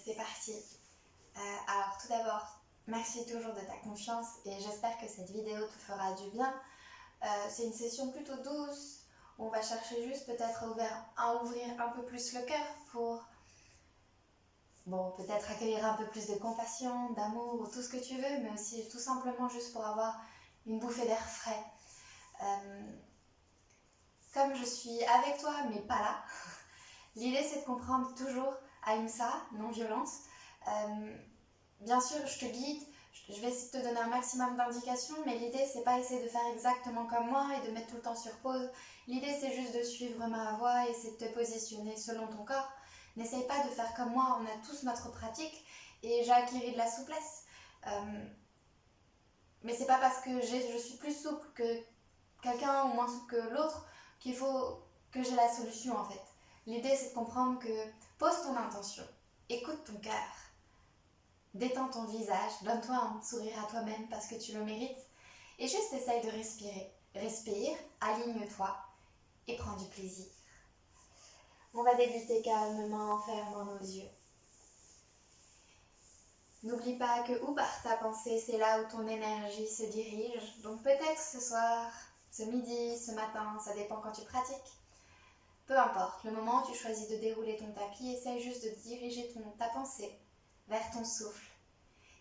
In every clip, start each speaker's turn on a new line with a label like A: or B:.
A: c'est parti. Alors tout d'abord, merci toujours de ta confiance et j'espère que cette vidéo te fera du bien. C'est une session plutôt douce où on va chercher juste peut-être à ouvrir un peu plus le cœur pour peut-être accueillir un peu plus de compassion, d'amour ou tout ce que tu veux, mais aussi tout simplement juste pour avoir une bouffée d'air frais. Comme je suis avec toi mais pas là, l'idée c'est de comprendre toujours Ahimsa, non-violence. Bien sûr, je te guide, je vais essayer de te donner un maximum d'indications, mais l'idée c'est pas essayer de faire exactement comme moi et de mettre tout le temps sur pause. L'idée c'est juste de suivre ma voie et c'est de te positionner selon ton corps. N'essaye pas de faire comme moi, on a tous notre pratique et j'ai acquis de la souplesse. Mais c'est pas parce que je suis plus souple que quelqu'un ou moins souple que l'autre qu'il faut que j'ai la solution en fait. L'idée c'est de comprendre que pose ton intention, écoute ton cœur. Détends ton visage, donne-toi un sourire à toi-même parce que tu le mérites et juste essaye de respirer. Respire, aligne-toi et prends du plaisir. On va débuter calmement en fermant nos yeux. N'oublie pas que où part ta pensée, c'est là où ton énergie se dirige. Donc peut-être ce soir, ce midi, ce matin, ça dépend quand tu pratiques. Peu importe, le moment où tu choisis de dérouler ton tapis, essaye juste de diriger ta pensée vers ton souffle.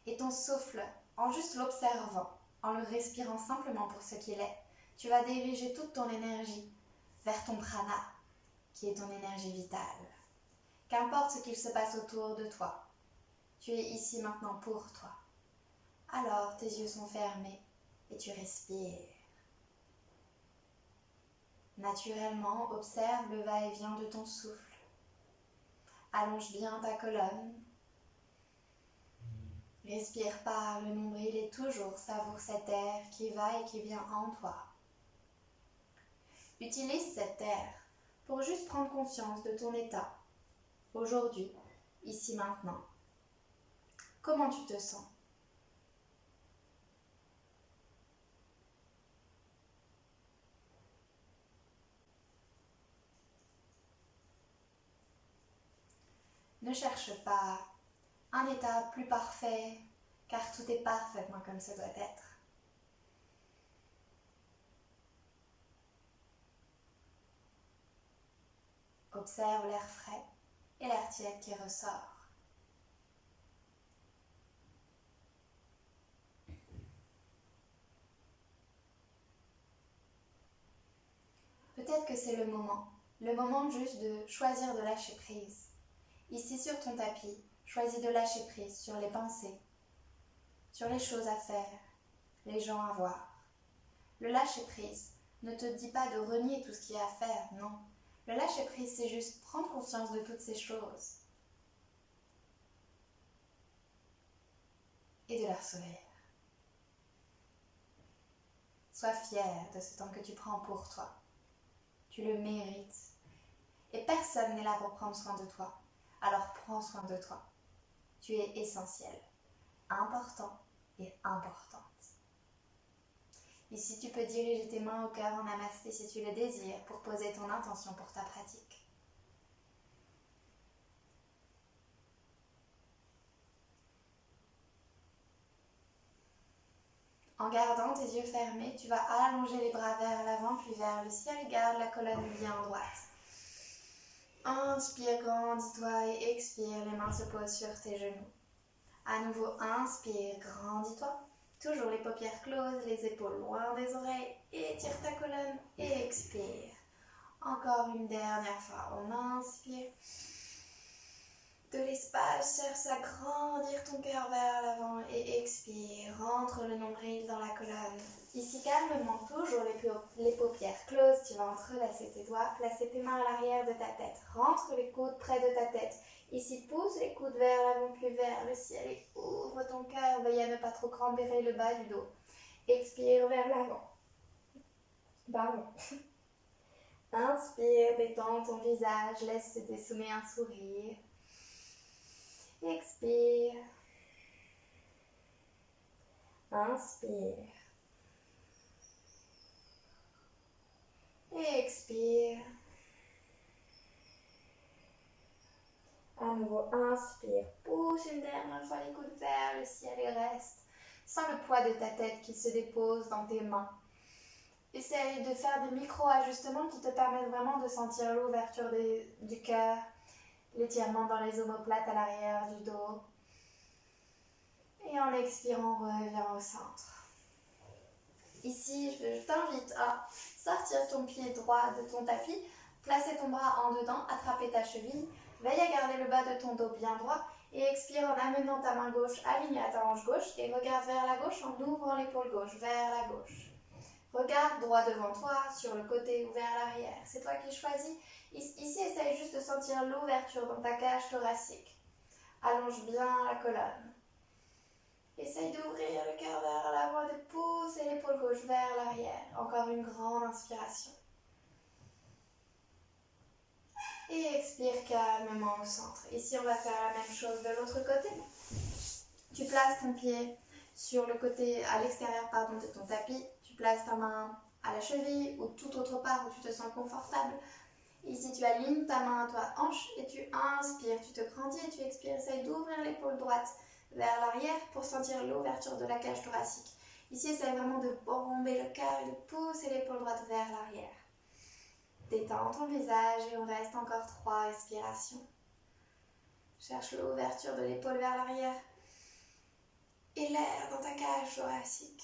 A: Et ton souffle, en juste l'observant, en le respirant simplement pour ce qu'il est, tu vas diriger toute ton énergie vers ton prana, qui est ton énergie vitale. Qu'importe ce qu'il se passe autour de toi, tu es ici maintenant pour toi. Alors tes yeux sont fermés et tu respires. Naturellement, observe le va-et-vient de ton souffle. Allonge bien ta colonne. Respire par le nombril et toujours savoure cet air qui va et qui vient en toi. Utilise cet air pour juste prendre conscience de ton état. Aujourd'hui, ici maintenant. Comment tu te sens ? Ne cherche pas un état plus parfait, car tout est parfaitement comme ça doit être. Observe l'air frais et l'air tiède qui ressort. Peut-être que c'est le moment juste de choisir de lâcher prise. Ici sur ton tapis, choisis de lâcher prise sur les pensées, sur les choses à faire, les gens à voir. Le lâcher prise ne te dit pas de renier tout ce qu'il y a à faire, non. Le lâcher prise, c'est juste prendre conscience de toutes ces choses et de leur sourire. Sois fier de ce temps que tu prends pour toi. Tu le mérites. Et personne n'est là pour prendre soin de toi. Alors prends soin de toi. Tu es essentiel, important et importante. Ici, tu peux diriger tes mains au cœur en namasté si tu le désires pour poser ton intention pour ta pratique. En gardant tes yeux fermés, tu vas allonger les bras vers l'avant puis vers le ciel. Garde la colonne bien droite. Inspire, grandis-toi et expire, les mains se posent sur tes genoux. À nouveau, inspire, grandis-toi. Toujours les paupières closes, les épaules loin des oreilles. Étire ta colonne et expire. Encore une dernière fois, on inspire. De l'espace, cherche à grandir ton cœur vers l'avant et expire. Rentre le nombril dans la colonne. Ici, calmement, toujours les paupières closes. Tu vas entrelacer tes doigts, placer tes mains à l'arrière de ta tête. Rentre les coudes près de ta tête. Ici, pousse les coudes vers l'avant puis vers le ciel et ouvre ton cœur. Veille à ne pas trop cramper le bas du dos. Expire vers l'avant. Pardon. Inspire, détends ton visage, laisse se dessiner un sourire. Expire. Inspire. Expire. À nouveau, inspire. Pousse pousse une dernière fois les coudes vers le ciel et reste. Sens le poids de ta tête qui se dépose dans tes mains. Essaye de faire des micro-ajustements qui te permettent vraiment de sentir l'ouverture du cœur, l'étirement dans les omoplates à l'arrière du dos. Et en expirant, reviens au centre. Ici, je t'invite à sortir ton pied droit de ton tapis, placer ton bras en dedans, attraper ta cheville, veille à garder le bas de ton dos bien droit et expire en amenant ta main gauche alignée à ta hanche gauche et regarde vers la gauche en ouvrant l'épaule gauche vers la gauche. Regarde droit devant toi, sur le côté ou vers l'arrière. C'est toi qui choisis. Ici, essaye juste de sentir l'ouverture dans ta cage thoracique. Allonge bien la colonne. Essaye d'ouvrir le cœur vers l'avant, de pousser l'épaule gauche vers l'arrière. Encore une grande inspiration. Et expire calmement au centre. Ici, on va faire la même chose de l'autre côté. Tu places ton pied sur le côté, à l'extérieur de ton tapis. Tu places ta main à la cheville ou toute autre part où tu te sens confortable. Ici, tu alignes ta main à ta hanche et tu inspires. Tu te grandis et tu expires. Essaye d'ouvrir l'épaule droite vers l'arrière pour sentir l'ouverture de la cage thoracique. Ici, essaye vraiment de bomber le cœur et de pousser l'épaule droite vers l'arrière. Détends ton visage et on reste encore 3 respirations. Cherche l'ouverture de l'épaule vers l'arrière et l'air dans ta cage thoracique.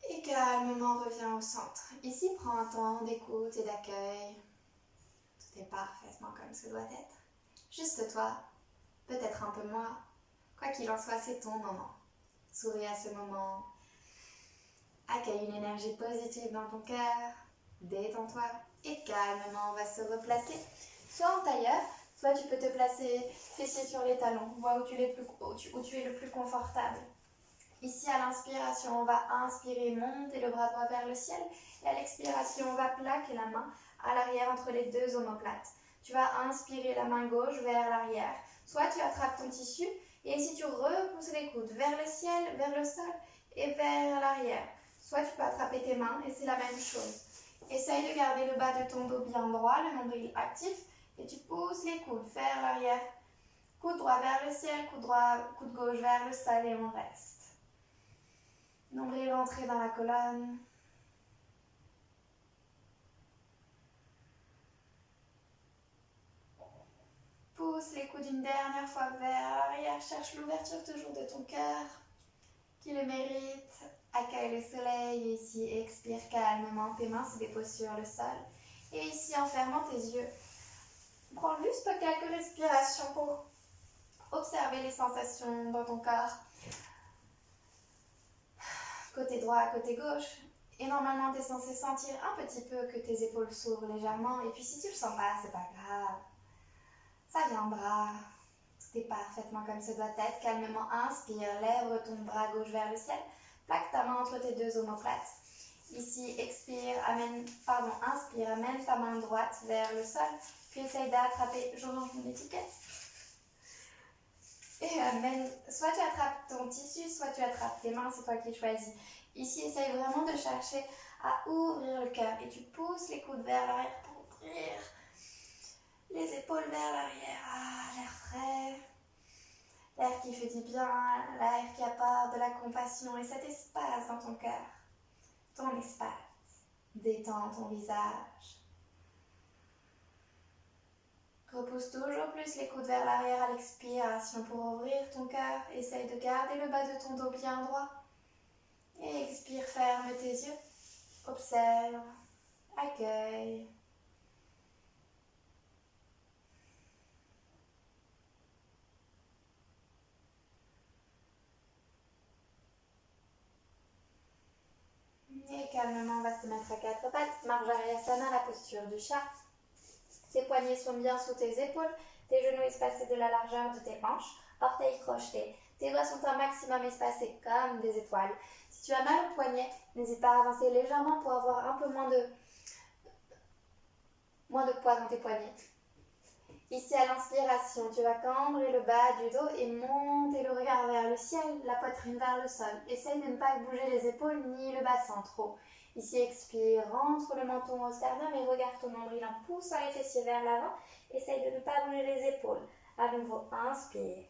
A: Et calmement reviens au centre. Ici, prends un temps d'écoute et d'accueil. Tout est parfaitement comme ce doit être. Juste toi, peut-être un peu moi. Quoi qu'il en soit, c'est ton moment. Souris à ce moment. Accueille une énergie positive dans ton cœur. Détends-toi et calmement, on va se replacer. Soit en tailleur, soit tu peux te placer fessiers sur les talons. Vois où tu es le plus confortable. Ici, à l'inspiration, on va inspirer, monter le bras droit vers le ciel. Et à l'expiration, on va plaquer la main à l'arrière entre les deux omoplates. Tu vas inspirer la main gauche vers l'arrière. Soit tu attrapes ton tissu et ici, tu repousses les coudes vers le ciel, vers le sol et vers l'arrière. Soit tu peux attraper tes mains et c'est la même chose. Essaye de garder le bas de ton dos bien droit, le nombril actif et tu pousses les coudes vers l'arrière. Coude droit vers le ciel, coude gauche vers le sol et on reste. Nombril rentré dans la colonne. Pousse les coudes une dernière fois vers l'arrière. Cherche l'ouverture toujours de ton cœur qui le mérite. Accueille le soleil et ici expire calmement. Tes mains se déposent sur le sol. Et ici en fermant tes yeux, prends juste quelques respirations pour observer les sensations dans ton corps. Côté droit, côté gauche. Et normalement, tu es censé sentir un petit peu que tes épaules s'ouvrent légèrement. Et puis si tu le sens pas, c'est pas grave. Ça viendra. Tout est parfaitement comme ça doit être. Calmement, inspire, lève ton bras gauche vers le ciel. Plaque ta main entre tes deux omoplates. Ici, inspire, amène ta main droite vers le sol. Puis essaye d'attraper, je range mon étiquette. Et amène, soit tu attrapes ton tissu, soit tu attrapes tes mains, c'est toi qui choisis. Ici, essaye vraiment de chercher à ouvrir le cœur et tu pousses les coudes vers l'arrière pour ouvrir les épaules vers l'arrière. Ah, l'air frais, l'air qui fait du bien, l'air qui apporte de la compassion et cet espace dans ton cœur, ton espace. Détends ton visage. Repousse toujours plus les coudes vers l'arrière à l'expiration pour ouvrir ton cœur. Essaye de garder le bas de ton dos bien droit. Et expire, ferme tes yeux. Observe, accueille. Et calmement, on va se mettre à quatre pattes. Marjariyasana, la posture du chat. Tes poignets sont bien sous tes épaules, tes genoux espacés de la largeur de tes hanches, orteils crochetés. Tes doigts sont un maximum espacés comme des étoiles. Si tu as mal au poignet, n'hésite pas à avancer légèrement pour avoir un peu moins de poids dans tes poignets. Ici, à l'inspiration, tu vas cambrer le bas du dos et monter le regard vers le ciel, la poitrine vers le sol. Essaye de ne pas bouger les épaules ni le bassin trop. Ici, expire, rentre le menton au sternum et regarde ton nombril en poussant les fessiers vers l'avant. Essaye de ne pas bouger les épaules. À nouveau, inspire.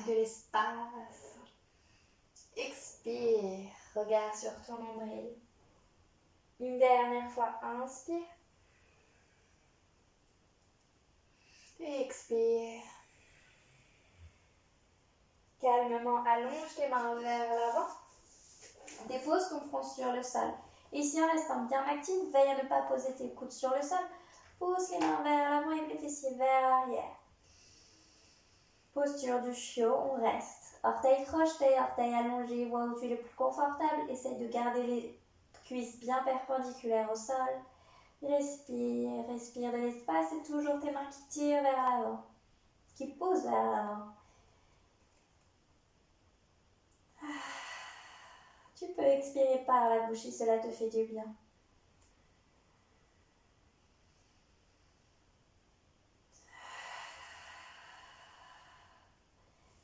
A: De l'espace. Expire, regard sur ton nombril. Une dernière fois, inspire. Et expire. Calmement, allonge tes mains vers l'avant. Dépose ton front sur le sol. Ici, en restant bien actif, veille à ne pas poser tes coudes sur le sol. Pousse les mains vers l'avant et les fessiers vers l'arrière. Posture du chiot, on reste. Orteils crochetés, orteils allongés, vois où tu es le plus confortable. Essaye de garder les cuisses bien perpendiculaires au sol. Respire, respire de l'espace et toujours tes mains qui tirent vers l'avant, qui poussent vers l'avant. Tu peux expirer par la bouche si cela te fait du bien.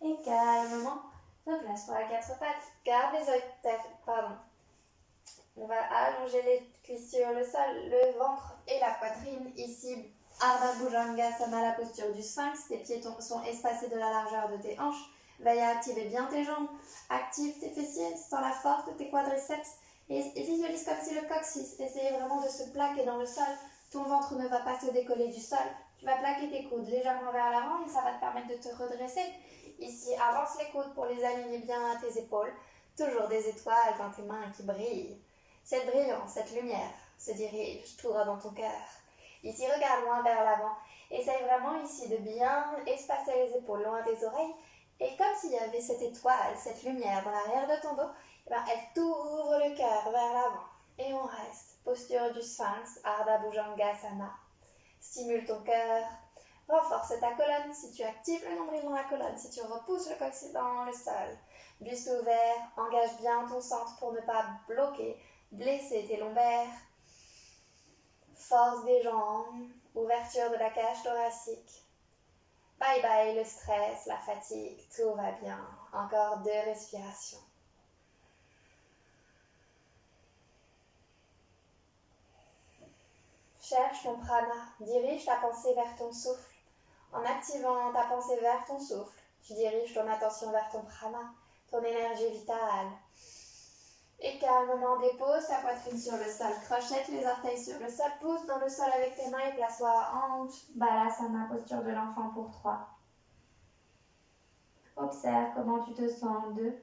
A: Et calmement, replace-toi à quatre pattes. Garde les œils terre. On va allonger les cuisses sur le sol, le ventre et la poitrine. Ici, Ardha Bhujangasana, la posture du sphinx. Tes pieds sont espacés de la largeur de tes hanches. Veille à activer bien tes jambes. Active tes fessiers, sens la force de tes quadriceps et visualise comme si le coccyx essayait vraiment de se plaquer dans le sol. Ton ventre ne va pas se décoller du sol. Tu vas plaquer tes coudes légèrement vers l'avant et ça va te permettre de te redresser. Ici, avance les coudes pour les aligner bien à tes épaules. Toujours des étoiles dans tes mains qui brillent. Cette brillance, cette lumière se dirige tout droit dans ton cœur. Ici, regarde loin vers l'avant. Essaye vraiment ici de bien espacer les épaules loin des oreilles. Et comme s'il y avait cette étoile, cette lumière dans l'arrière de ton dos, elle t'ouvre le cœur vers l'avant. Et on reste. Posture du sphinx, Ardha Bhujangasana. Stimule ton cœur. Renforce ta colonne si tu actives le nombril dans la colonne, si tu repousses le coccyx dans le sol. Buste ouvert, engage bien ton centre pour ne pas bloquer, blesser tes lombaires. Force des jambes, ouverture de la cage thoracique. Bye bye le stress, la fatigue, tout va bien. Encore 2 respirations. Cherche ton prana, dirige ta pensée vers ton souffle. En activant ta pensée vers ton souffle, tu diriges ton attention vers ton prana, ton énergie vitale. Et calmement dépose ta poitrine sur le sol, crochette les orteils sur le sol, pousse dans le sol avec tes mains et place-toi à hanche. Balasana, posture de l'enfant pour 3. Observe comment tu te sens en 2.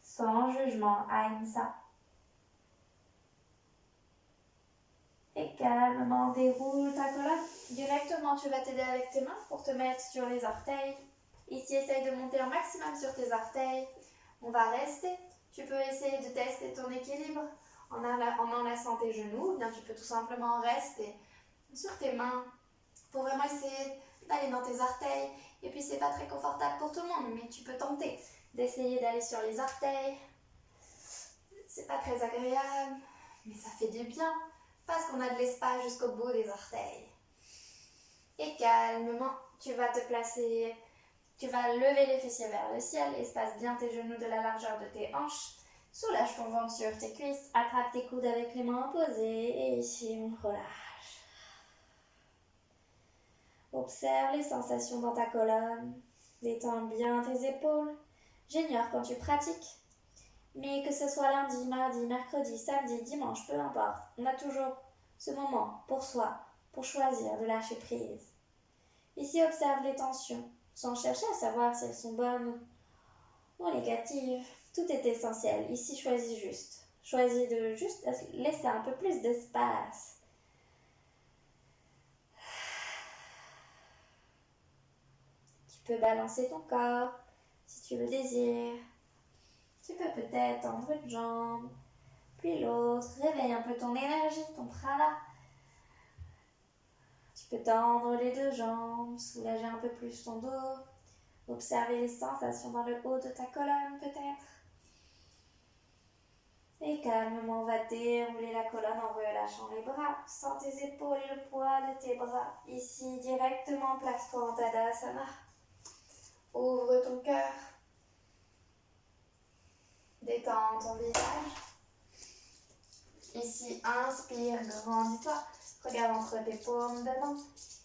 A: Sans jugement, Ahimsa. Et calmement déroule ta colonne. Directement, tu vas t'aider avec tes mains pour te mettre sur les orteils. Ici, essaye de monter un maximum sur tes orteils. On va rester. Tu peux essayer de tester ton équilibre en enlaçant tes genoux. Bien, tu peux tout simplement rester sur tes mains pour vraiment essayer d'aller dans tes orteils. Et puis, c'est pas très confortable pour tout le monde, mais tu peux tenter d'essayer d'aller sur les orteils. C'est pas très agréable, mais ça fait du bien parce qu'on a de l'espace jusqu'au bout des orteils. Et calmement, tu vas te placer, tu vas lever les fessiers vers le ciel, espace bien tes genoux de la largeur de tes hanches, soulage ton ventre sur tes cuisses, attrape tes coudes avec les mains opposées et ici on relâche. Observe les sensations dans ta colonne, détends bien tes épaules. J'ignore quand tu pratiques, mais que ce soit lundi, mardi, mercredi, samedi, dimanche, peu importe, on a toujours ce moment pour soi, pour choisir de lâcher prise. Ici, observe les tensions, sans chercher à savoir si elles sont bonnes ou négatives. Tout est essentiel. Ici, choisis juste. Choisis de juste laisser un peu plus d'espace. Tu peux balancer ton corps si tu le désires. Tu peux peut-être tendre une jambe, puis l'autre. Réveille un peu ton énergie, ton prana. Tu peux tendre les 2 jambes, soulager un peu plus ton dos. Observer les sensations dans le haut de ta colonne peut-être.
B: Et calmement, on va dérouler la colonne en relâchant les bras. Sens tes épaules et le poids de tes bras. Ici, directement, place-toi en Tadasana.
A: Ouvre ton cœur. Détends ton visage. Ici, inspire, grandis-toi. Regarde entre tes paumes de main.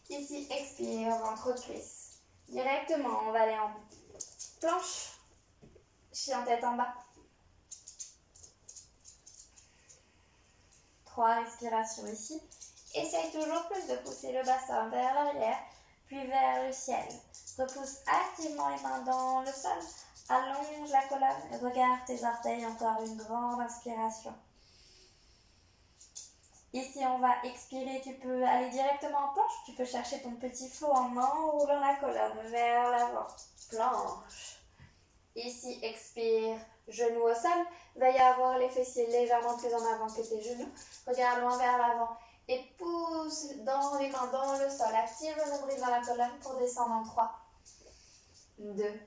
A: Ici, expire, ventre cuisse. Directement, on va aller en planche. Chien tête en bas.
B: 3 respirations ici. Essaye toujours plus de pousser le bassin vers l'arrière, puis vers le ciel. Repousse activement les mains dans le sol. Allonge la colonne et regarde tes orteils. Encore une grande inspiration. Ici, on va expirer. Tu peux aller directement en planche. Tu peux chercher ton petit flot en enroulant la colonne vers l'avant. Planche.
A: Ici, expire, genoux au sol. Veille à avoir les fessiers légèrement plus en avant que tes genoux. Regarde loin vers l'avant et pousse dans les mains dans le sol. Active le nombril dans la colonne pour descendre en 3, 2,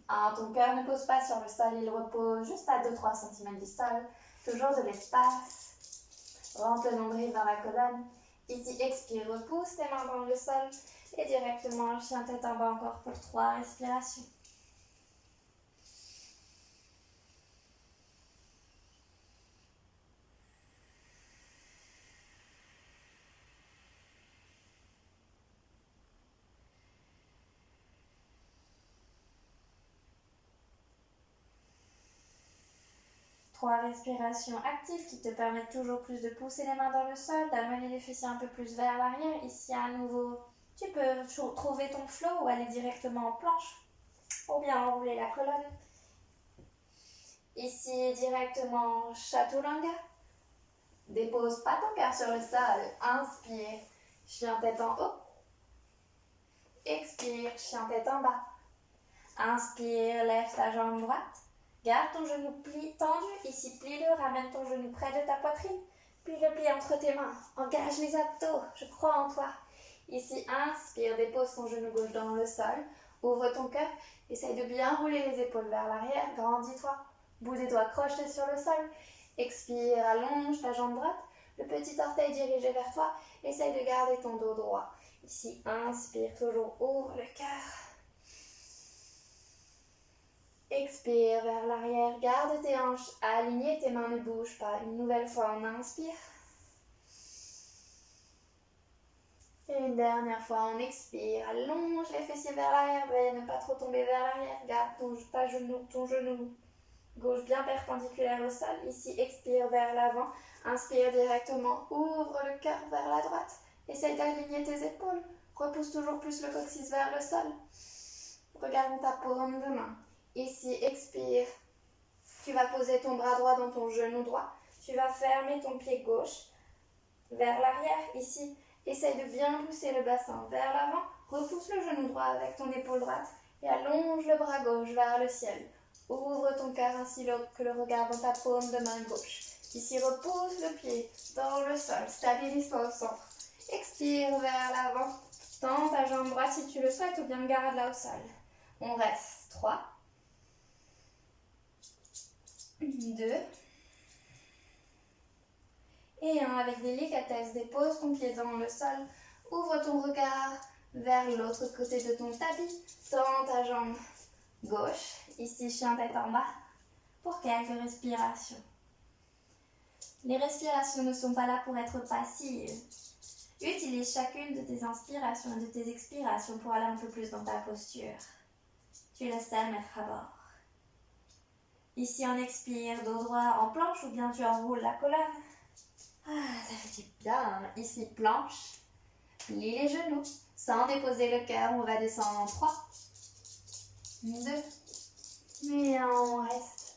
A: 1. Ton cœur ne pose pas sur le sol, il repose juste à 2-3 cm du sol. Toujours de l'espace. Rentre le nombril dans la colonne. Ici, expire, repousse tes mains dans le sol et directement chien tête en bas encore pour 3 respirations.
B: Trois respirations actives qui te permettent toujours plus de pousser les mains dans le sol, d'amener les fessiers un peu plus vers l'arrière. Ici à nouveau, tu peux trouver ton flow ou aller directement en planche ou bien enrouler la colonne.
A: Ici directement Chaturanga. Dépose pas ton cœur sur le sol. Inspire, chien tête en haut. Expire, chien tête en bas.
B: Inspire, lève ta jambe droite. Garde ton genou tendu. Ici, plie-le, ramène ton genou près de ta poitrine. Puis le plie entre tes mains. Engage les abdos. Je crois en toi.
A: Ici, inspire, dépose ton genou gauche dans le sol. Ouvre ton cœur. Essaye de bien rouler les épaules vers l'arrière. Grandis-toi. Bout des doigts crochetés sur le sol. Expire, allonge ta jambe droite. Le petit orteil dirigé vers toi. Essaye de garder ton dos droit. Ici, inspire, toujours ouvre le cœur. Expire vers l'arrière, garde tes hanches alignées, tes mains ne bougent pas. Une nouvelle fois, on inspire. Et une dernière fois, on expire. Allonge les fessiers vers l'arrière, veille à ne pas trop tomber vers l'arrière. Garde ton genou gauche bien perpendiculaire au sol. Ici, expire vers l'avant. Inspire directement, ouvre le cœur vers la droite. Essaye d'aligner tes épaules. Repousse toujours plus le coccyx vers le sol. Regarde ta paume de main. Ici, expire. Tu vas poser ton bras droit dans ton genou droit. Tu vas fermer ton pied gauche vers l'arrière. Ici, essaye de bien pousser le bassin vers l'avant. Repousse le genou droit avec ton épaule droite et allonge le bras gauche vers le ciel. Ouvre ton cœur ainsi que le regard dans ta paume de main gauche. Ici, repousse le pied dans le sol. Stabilise-toi au centre. Expire vers l'avant. Tends ta jambe droite si tu le souhaites ou bien garde-la au sol. On reste 3, 2 et 1. Avec délicatesse, dépose ton pied dans le sol. Ouvre ton regard vers l'autre côté de ton tapis. Tends ta jambe gauche. Ici, chien tête en bas pour quelques respirations. Les respirations ne sont pas là pour être passives. Utilise chacune de tes inspirations et de tes expirations pour aller un peu plus dans ta posture. Tu le sais, mettre à bord. Ici, on expire, dos droit en planche ou bien tu enroules la colonne. Ça fait du bien. Ici, planche. Plie les genoux. Sans déposer le cœur, on va descendre en 3, 2 et 1. On reste.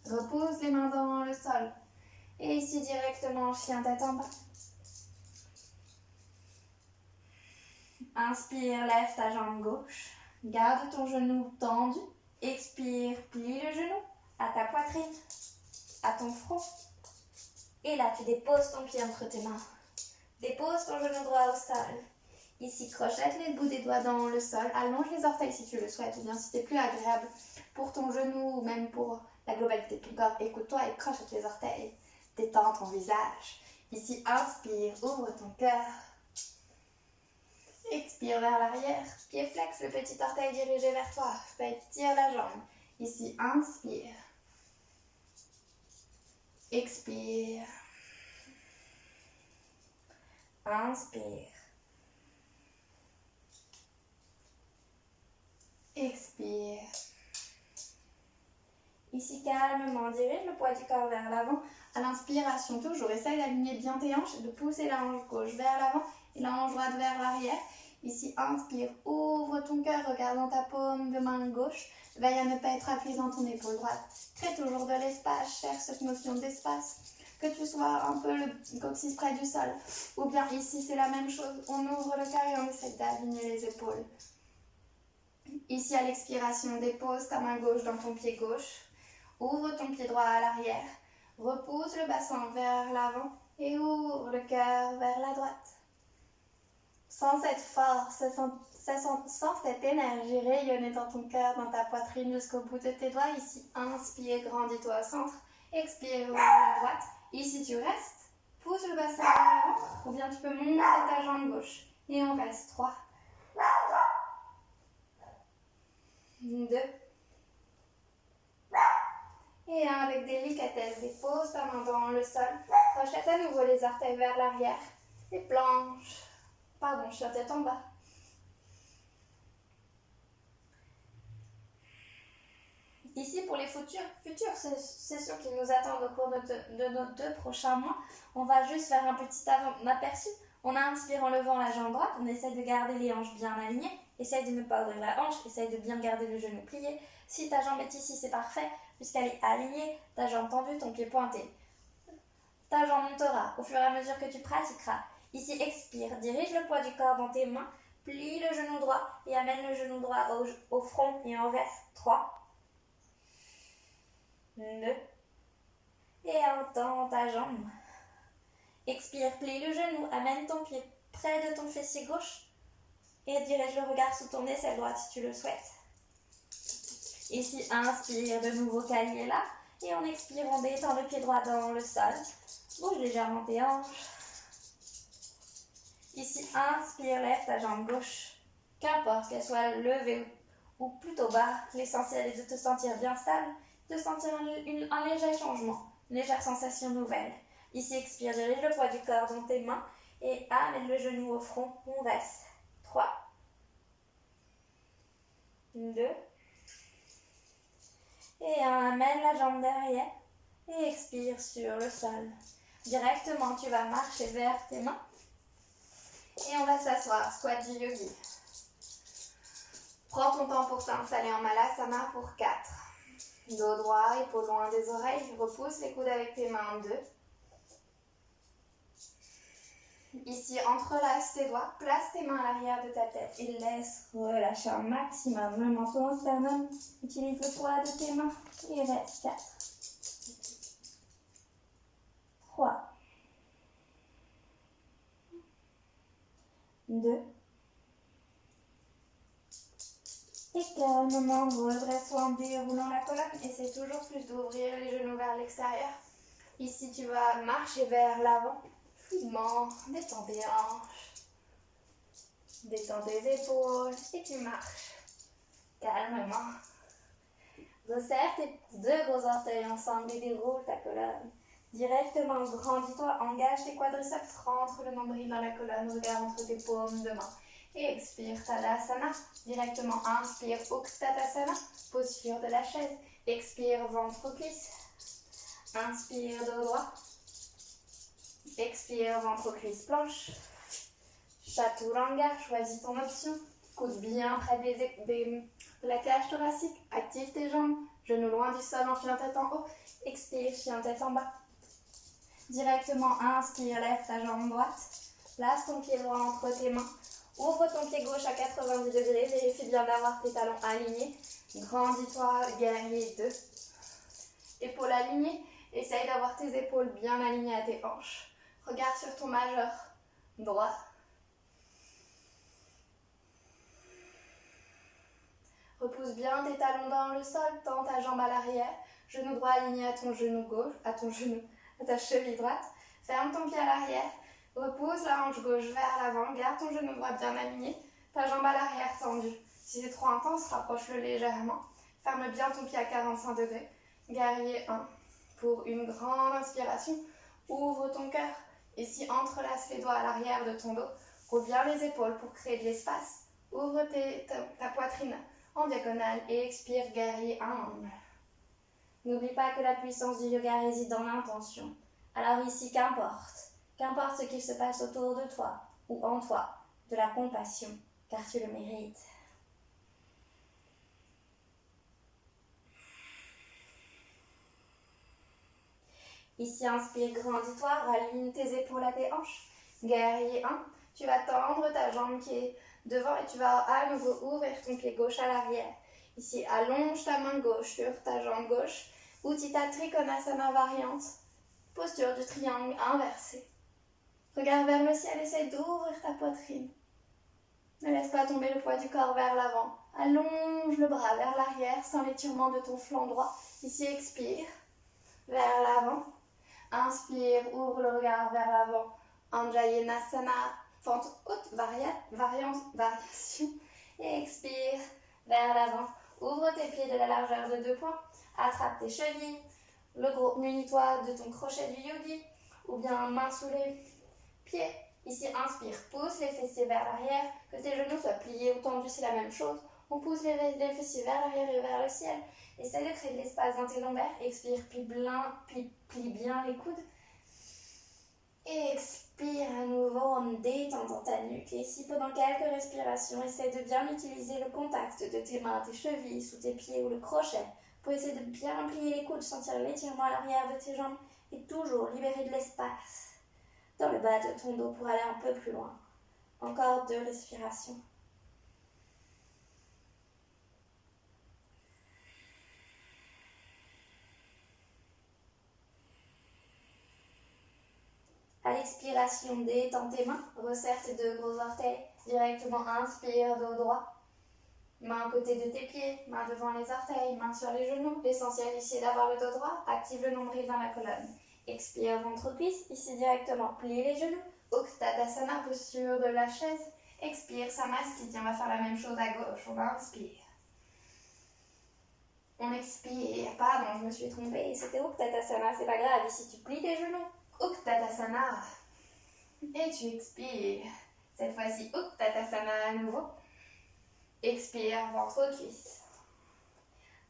A: Repose les mains dans le sol. Et ici, directement, chien tête en bas. Inspire, lève ta jambe gauche. Garde ton genou tendu. Expire, plie le genou à ta poitrine, à ton front. Et là, tu déposes ton pied entre tes mains. Dépose ton genou droit au sol. Ici, crochette les bouts des doigts dans le sol. Allonge les orteils si tu le souhaites ou bien si c'est plus agréable pour ton genou ou même pour la globalité de ton corps. Écoute-toi et croche avec les orteils. Détends ton visage. Ici, inspire, ouvre ton cœur. Expire vers l'arrière. Pied flex, le petit orteil dirigé vers toi. Tire la jambe. Ici, inspire. Expire. Inspire. Expire. Ici, calmement, dirige le poids du corps vers l'avant. À l'inspiration, toujours, essaye d'aligner bien tes hanches, de pousser la hanche gauche vers l'avant et la hanche droite vers l'arrière. Ici, inspire, ouvre ton cœur, regarde dans ta paume de main gauche. Veille à ne pas être appuyé dans ton épaule droite. Crée toujours de l'espace, cherche cette notion d'espace. Que tu sois un peu le coccyx près du sol. Ou bien ici, c'est la même chose. On ouvre le cœur et on essaie d'aligner les épaules. Ici, à l'expiration, dépose ta main gauche dans ton pied gauche. Ouvre ton pied droit à l'arrière. Repousse le bassin vers l'avant et ouvre le cœur vers la droite. Sens cette force, sens cette énergie rayonner dans ton cœur, dans ta poitrine jusqu'au bout de tes doigts. Ici, inspire, grandis-toi au centre. Expire vers la droite. Ici, tu restes. Pousse le bassin vers l'avant. Ou bien tu peux monter ta jambe gauche. Et on reste 3, 2, et 1. Avec délicatesse, dépose ta main dans le sol. Projette à nouveau les orteils vers l'arrière. Et planche. Pardon, chien tête en bas. Ici, pour les futures sessions qui nous attendent au cours de nos 2 prochains mois, on va juste faire un petit aperçu. On inspire en levant la jambe droite, on essaie de garder les hanches bien alignées, essaye de ne pas ouvrir la hanche, essaye de bien garder le genou plié. Si ta jambe est ici, c'est parfait, puisqu'elle est alignée, ta jambe tendue, ton pied pointé. Ta jambe montera au fur et à mesure que tu pratiqueras. Ici, expire, dirige le poids du corps dans tes mains, plie le genou droit et amène le genou droit au front et on reste 3, 2, et entends ta jambe. Expire, plie le genou, amène ton pied près de ton fessier gauche et dirige le regard sous ton aisselle droite si tu le souhaites. Ici, inspire de nouveau calier là et on expire, on détend le pied droit dans le sol. Bouge légèrement tes hanches. Ici, inspire, lève ta jambe gauche. Qu'importe qu'elle soit levée ou plutôt bas, l'essentiel est de te sentir bien stable, de sentir un léger changement, une légère sensation nouvelle. Ici, expire, dirige le poids du corps dans tes mains et amène le genou au front. On reste 3, 2, et 1. Amène la jambe derrière et expire sur le sol. Directement, tu vas marcher vers tes mains et on va s'asseoir, squat du yogi. Prends ton temps pour t'installer en Malasana pour 4. Dos droit, épaules loin des oreilles, repousse les coudes avec tes mains 2. Ici, entrelace tes doigts, place tes mains à l'arrière de ta tête et laisse relâcher un maximum le menton au sternum. Utilise le poids de tes mains et reste 4, 3, 2, et calmement redresse-toi en déroulant la colonne. Essaie toujours plus d'ouvrir les genoux vers l'extérieur. Ici, tu vas marcher vers l'avant. Fluidement, détends tes hanches, détends tes épaules et tu marches calmement. Resserre tes 2 gros orteils ensemble et déroule ta colonne. Directement, grandis-toi, engage tes quadriceps, rentre le nombril dans la colonne, regarde entre tes paumes de main. Et expire, Tadasana. Directement, inspire, Utkatasana, posture de la chaise. Expire, ventre aux cuisses. Inspire, dos droit. Expire, ventre aux cuisses, planche. Chaturanga, choisis ton option. Coude bien près de la cage thoracique. Active tes jambes. Genoux loin du sol en chien tête en haut. Expire, chien tête en bas. Directement, inspire, lève ta jambe droite. Place ton pied droit entre tes mains. Ouvre ton pied gauche à 90 degrés. Vérifie bien d'avoir tes talons alignés. Grandis-toi, guerrier 2. Épaules alignées. Essaye d'avoir tes épaules bien alignées à tes hanches. Regarde sur ton majeur droit. Repousse bien tes talons dans le sol, tends ta jambe à l'arrière, genou droit aligné à ton genou gauche, à ta cheville droite. Ferme ton pied à l'arrière, repousse la hanche gauche vers l'avant, garde ton genou droit bien aligné, ta jambe à l'arrière tendue. Si c'est trop intense, rapproche-le légèrement. Ferme bien ton pied à 45 degrés. Guerrier 1. Pour une grande inspiration, ouvre ton cœur. Ici, entrelace les doigts à l'arrière de ton dos. Roule bien les épaules pour créer de l'espace. Ouvre ta poitrine en diagonale et expire, guerrier 1.
B: N'oublie pas que la puissance du yoga réside dans l'intention. Alors ici, qu'importe ce qu'il se passe autour de toi ou en toi, de la compassion, car tu le mérites. Ici, inspire, grandis-toi, aligne tes épaules à tes hanches.
A: Guerrier 1, tu vas tendre ta jambe qui est devant et tu vas à nouveau ouvrir ton pied gauche à l'arrière. Ici, allonge ta main gauche sur ta jambe gauche. Utthita Trikonasana variante, posture du triangle inversé. Regarde vers le ciel, essaye d'ouvrir ta poitrine. Ne laisse pas tomber le poids du corps vers l'avant. Allonge le bras vers l'arrière sans l'étirement de ton flanc droit. Ici, expire, vers l'avant. Inspire, ouvre le regard vers l'avant. Anjayenasana, fente haute, variation. Et expire, vers l'avant. Ouvre tes pieds de la largeur de 2 points. Attrape tes chevilles. Le gros, munis-toi de ton crochet du yogi. Ou bien main sous les pieds. Ici, inspire, pousse les fessiers vers l'arrière. Que tes genoux soient pliés ou tendus, c'est la même chose. On pousse les fessiers vers l'arrière et vers le ciel. Essaye de créer de l'espace dans tes lombaires. Expire, plie bien les coudes. Et expire à nouveau en détendant ta nuque. Et ici, pendant quelques respirations, essaye de bien utiliser le contact de tes mains, tes chevilles, sous tes pieds ou le crochet pour essayer de bien plier les coudes, sentir l'étirement à l'arrière de tes jambes et toujours libérer de l'espace dans le bas de ton dos pour aller un peu plus loin. Encore 2 respirations. À l'expiration, détends tes mains, resserre tes 2 gros orteils, directement inspire, dos droit. Main à côté de tes pieds, main devant les orteils, main sur les genoux. L'essentiel ici est d'avoir le dos droit, active le nombril dans la colonne. Expire, ventre-cuisse, ici directement, plie les genoux. Uttanasana, posture de la chaise. Expire, Samasthiti, on va faire la même chose à gauche, on inspire. On expire, pardon, je me suis trompée, c'était Uttanasana, c'est pas grave, ici tu plies tes genoux. Uttanasana. Et tu expires. Cette fois-ci, Uttanasana à nouveau. Expire, ventre-cuisse.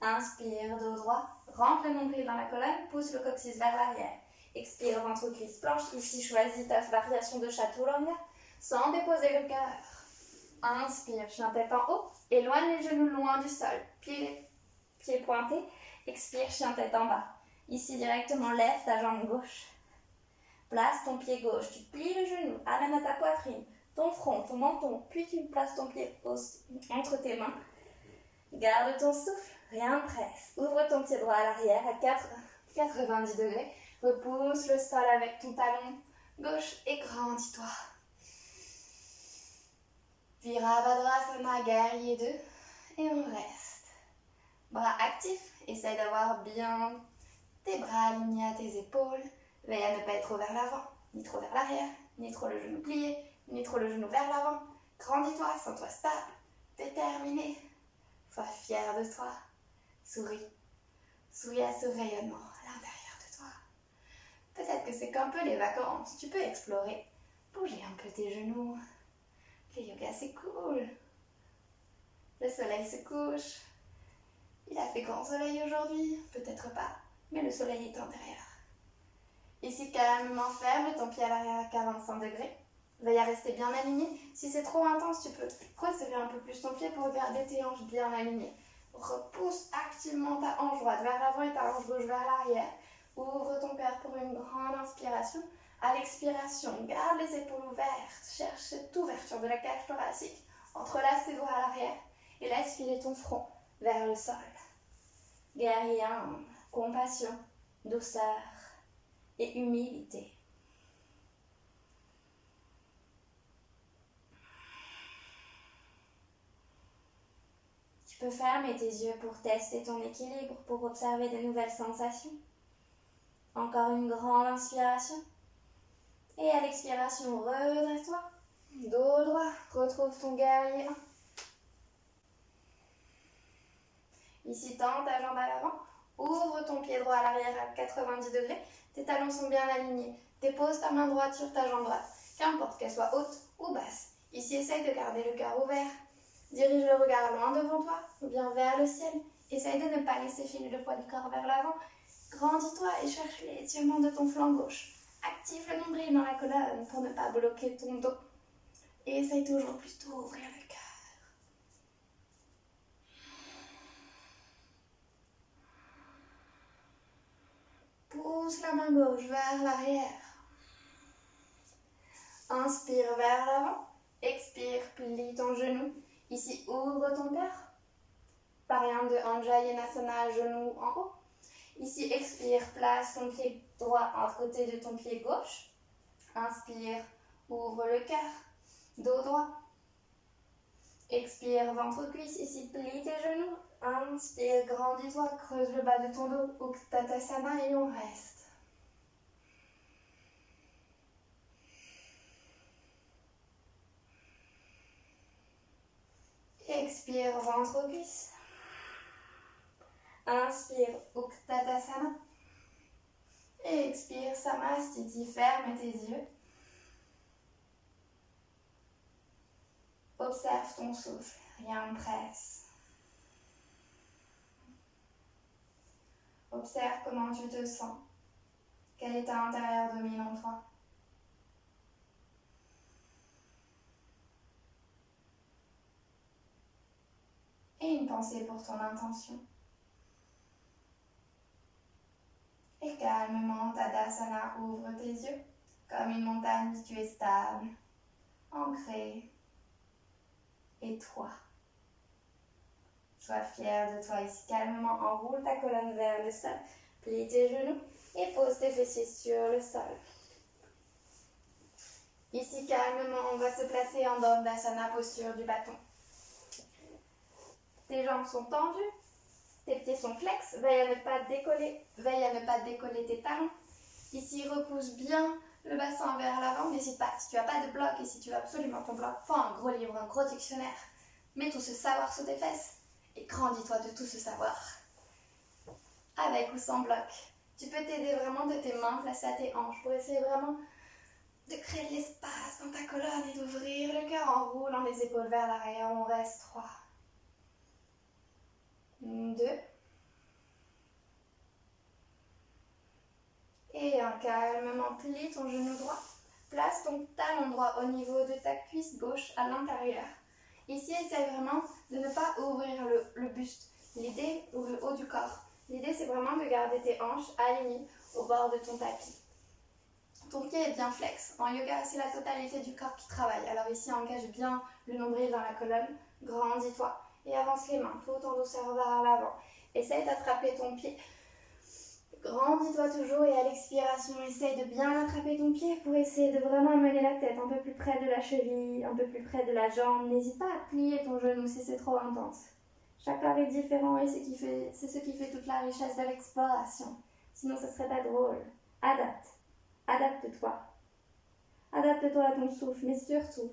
A: Inspire, dos droit. Rentre le nombril dans la colonne, pousse le coccyx vers l'arrière. Expire, ventre-cuisse, planche. Ici, choisis ta variation de Chaturanga sans déposer le cœur. Inspire, chien tête en haut. Éloigne les genoux loin du sol. Pieds pointés. Expire, chien tête en bas. Ici, directement, lève ta jambe gauche. Place ton pied gauche. Tu plies le genou. Amène à ta poitrine, ton front, ton menton. Puis tu places ton pied entre tes mains. Garde ton souffle. Rien ne presse. Ouvre ton pied droit à l'arrière à 90 degrés. Repousse le sol avec ton talon gauche et grandis-toi. Virabhadrasana, guerrier 2. Et on reste. Bras actifs. Essaye d'avoir bien tes bras alignés à tes épaules. Veille à ne pas être trop vers l'avant, ni trop vers l'arrière, ni trop le genou plié, ni trop le genou vers l'avant. Grandis-toi, sens-toi stable, déterminé. Sois fier de toi. Souris. Souris à ce rayonnement à l'intérieur de toi. Peut-être que c'est qu'un peu les vacances. Tu peux explorer. Bouger un peu tes genoux. Le yoga, c'est cool. Le soleil se couche. Il a fait grand soleil aujourd'hui. Peut-être pas, mais le soleil est intérieur. Ici, calmement ferme ton pied à l'arrière à 45 degrés. Veille à rester bien aligné. Si c'est trop intense, tu peux resserrer un peu plus ton pied pour garder tes hanches bien alignées. Repousse activement ta hanche droite vers l'avant et ta hanche gauche vers l'arrière. Ouvre ton cœur pour une grande inspiration. À l'expiration, garde les épaules ouvertes. Cherche cette ouverture de la cage thoracique. Entrelace tes doigts à l'arrière et laisse filer ton front vers le sol. Guerrier 1, compassion, douceur et humilité. Tu
B: peux fermer tes yeux pour tester ton équilibre, pour observer de nouvelles sensations. Encore une grande inspiration. Et à l'expiration, redresse-toi. Dos droit, retrouve ton guerrier 1. Ici, tends ta jambe à l'avant. Ouvre ton pied droit à l'arrière à 90 degrés. Tes talons sont bien alignés. Dépose ta main droite sur ta jambe droite, qu'importe qu'elle soit haute ou basse. Ici, essaye de garder le cœur ouvert. Dirige le regard loin devant toi ou bien vers le ciel. Essaye de ne pas laisser filer le poids du corps vers l'avant. Grandis-toi et cherche l'étirement de ton flanc gauche. Active le nombril dans la colonne pour ne pas bloquer ton dos. Et essaye toujours plus d'ouvrir le cœur. Pousse la main gauche vers l'arrière. Inspire vers l'avant. Expire, plie ton genou. Ici, ouvre ton cœur. Variante de Anjayenasana, genou en haut. Ici, expire, place ton pied droit entre côté de ton pied gauche. Inspire, ouvre le cœur. Dos droit. Expire, ventre-cuisse. Ici, plie tes genoux. Inspire, grandis-toi, creuse le bas de ton dos. Utkatasana et on reste. Expire, ventre-cuisse. Inspire, Utkatasana. Et expire, Samastiti. Ferme tes yeux. Observe ton souffle, rien ne presse. Observe comment tu te sens. Quel état intérieur domine en toi. Et une pensée pour ton intention. Et calmement, Tadasana, ouvre tes yeux. Comme une montagne, tu es stable, ancré. Et toi. Sois fier de toi ici. Calmement, enroule ta colonne vers le sol. Plie tes genoux et pose tes fessiers sur le sol. Ici, calmement, on va se placer en Dandasana, posture du bâton. Tes jambes sont tendues. Tes pieds sont flex. Veille à ne pas décoller tes talons. Ici, repousse bien le bassin vers l'avant. N'hésite pas. Si tu n'as pas de bloc et si tu veux absolument ton bloc, prends un gros livre, un gros dictionnaire. Mets tout ce savoir sous tes fesses et grandis-toi de tout ce savoir. Avec ou sans bloc. Tu peux t'aider vraiment de tes mains placées à tes hanches pour essayer vraiment de créer de l'espace dans ta colonne et d'ouvrir le cœur en roulant les épaules vers l'arrière. On reste 3, 2 et calmement plie ton genou droit. Place ton talon droit au niveau de ta cuisse gauche à l'intérieur. Ici, essaye vraiment de ne pas ouvrir le buste, l'idée ou le haut du corps. L'idée, c'est vraiment de garder tes hanches alignées au bord de ton tapis. Ton pied est bien flex. En yoga, c'est la totalité du corps qui travaille. Alors ici, engage bien le nombril dans la colonne, grandis-toi et avance les mains tout en douceur vers l'avant. Essaye d'attraper ton pied. Grandis-toi toujours et à l'expiration, essaye de bien attraper ton pied pour essayer de vraiment amener la tête un peu plus près de la cheville, un peu plus près de la jambe. N'hésite pas à plier ton genou si c'est trop intense. Chaque corps est différent et c'est ce qui fait toute la richesse de l'exploration. Sinon, ce serait pas drôle. Adapte-toi. Adapte-toi à ton souffle, mais surtout,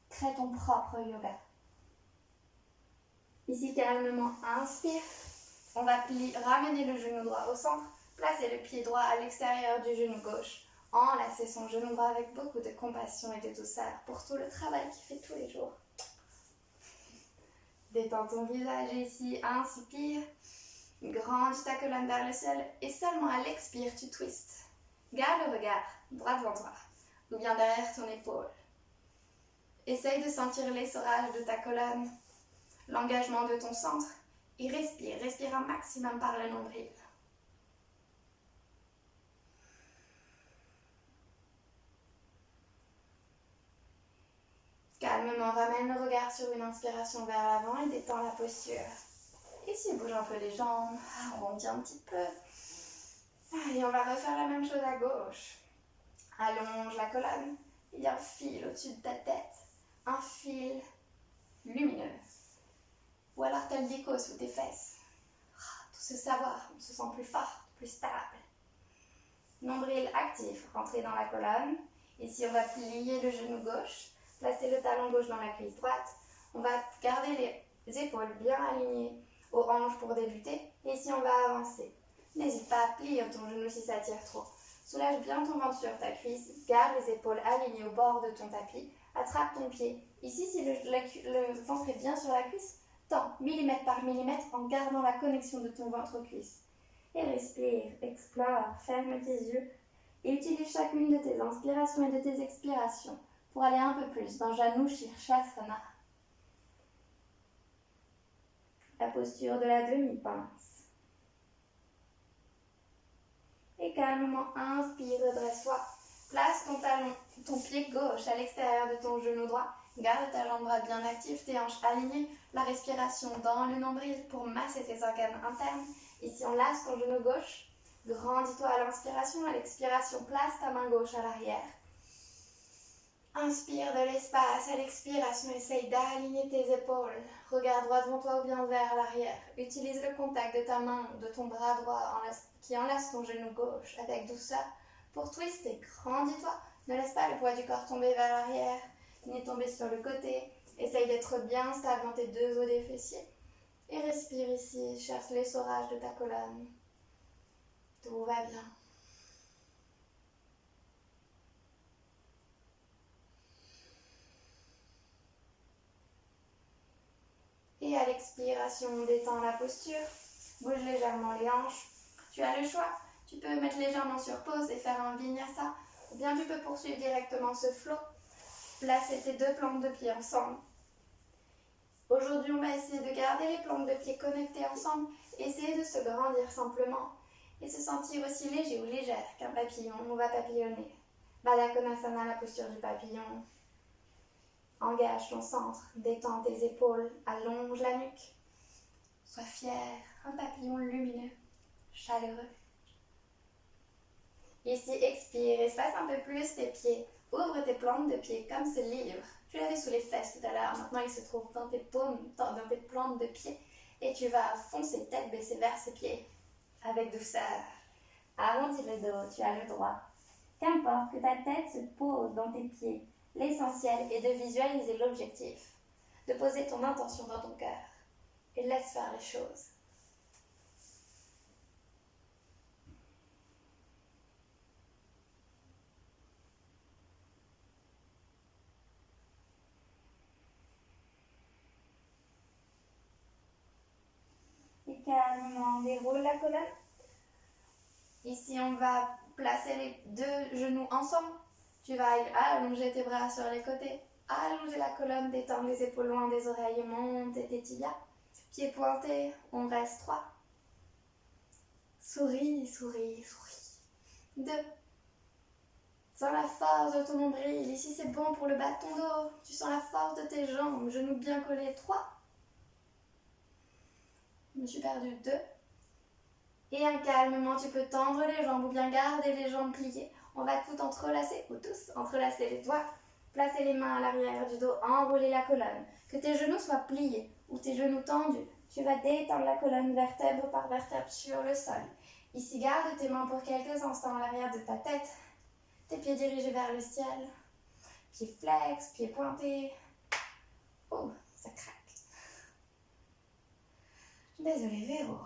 B: crée ton propre yoga. Ici, calmement, inspire. On va ramener le genou droit au centre, placer le pied droit à l'extérieur du genou gauche, enlacer son genou droit avec beaucoup de compassion et de douceur pour tout le travail qu'il fait tous les jours. Détends ton visage ici, inspire, grandis ta colonne vers le sol et seulement à l'expire, tu twistes. Garde le regard droit devant toi ou bien derrière ton épaule. Essaye de sentir l'essorage de ta colonne, l'engagement de ton centre. Et respire un maximum par le nombril. Calmement, ramène le regard sur une inspiration vers l'avant et détends la posture. Ici, bouge un peu les jambes, arrondis un petit peu. Allez, on va refaire la même chose à gauche. Allonge la colonne. Il y a un fil au-dessus de ta tête. Un fil lumineux.
A: ou alors t'as le dico sous tes fesses. Tout ce savoir, on se sent plus forte, plus stable. Nombril actif, rentrer dans la colonne. Ici, on va plier le genou gauche, placer le talon gauche dans la cuisse droite. On va garder les épaules bien alignées aux hanches pour débuter. Et ici, on va avancer. N'hésite pas à plier ton genou si ça tire trop. Soulage bien ton ventre sur ta cuisse. Garde les épaules alignées au bord de ton tapis. Attrape ton pied. Ici, si le ventre est bien sur la cuisse, tends millimètre par millimètre en gardant la connexion de ton ventre aux cuisses. Et respire, explore, ferme tes yeux et utilise chacune de tes inspirations et de tes expirations pour aller un peu plus dans Janu Shirshasana. La posture de la demi-pince. Et calmement, inspire, redresse-toi. Place ton pied gauche à l'extérieur de ton genou droit. Garde ta jambe droite bien active, tes hanches alignées. La respiration dans le nombril pour masser tes organes internes. Ici, on lasse ton genou gauche. Grandis-toi à l'inspiration. À l'expiration, place ta main gauche à l'arrière. Inspire de l'espace. À l'expiration, essaye d'aligner tes épaules. Regarde droit devant toi ou bien vers l'arrière. Utilise le contact de ta main, de ton bras droit qui enlace ton genou gauche avec douceur. Pour twister, grandis-toi. Ne laisse pas le poids du corps tomber vers l'arrière, ni tomber sur le côté. Essaye d'être bien stable dans tes deux os des fessiers. Et respire ici, cherche l'essorage de ta colonne. Tout va bien. Et à l'expiration, détends la posture. Bouge légèrement les hanches. Tu as le choix. Tu peux mettre les jambes en surpose et faire un vinyasa. Ou bien tu peux poursuivre directement ce flow. Placer tes deux plantes de pied ensemble. Aujourd'hui, on va essayer de garder les plantes de pied connectées ensemble. Essayer de se grandir simplement. Et se sentir aussi léger ou légère qu'un papillon. On va papillonner. Baddha Konasana, la posture du papillon. Engage ton centre, détends tes épaules, allonge la nuque. Sois fier, un papillon lumineux, chaleureux. Ici, expire, espace un peu plus tes pieds. Ouvre tes plantes de pied comme ce livre. Tu l'avais sous les fesses tout à l'heure, maintenant il se trouve dans tes paumes, dans tes plantes de pied. Et tu vas foncer tête baissée vers ses pieds, avec douceur. Arrondis le dos, tu as le droit. Qu'importe que ta tête se pose dans tes pieds. L'essentiel est de visualiser l'objectif, de poser ton intention dans ton cœur et laisse faire les choses. Et calmement, déroule la colonne. Ici, on va placer les deux genoux ensemble. Tu vas allonger tes bras sur les côtés, allonger la colonne, détendre les épaules loin des oreilles, monter tes tibias. Pieds pointés, on reste 3. Souris, souris, souris. 2. Sens la force de ton nombril. Ici, c'est bon pour le bas de ton dos. Tu sens la force de tes jambes, genoux bien collés. 3. Je me suis perdue. 2. Et calmement, tu peux tendre les jambes ou bien garder les jambes pliées. On va tout entrelacer, ou tous entrelacer les doigts. Placer les mains à l'arrière du dos, enrouler la colonne. Que tes genoux soient pliés ou tes genoux tendus. Tu vas détendre la colonne vertèbre par vertèbre sur le sol. Ici, garde tes mains pour quelques instants à l'arrière de ta tête. Tes pieds dirigés vers le ciel. Pieds flex, pieds pointés. Oh, ça craque. Désolée, Véro.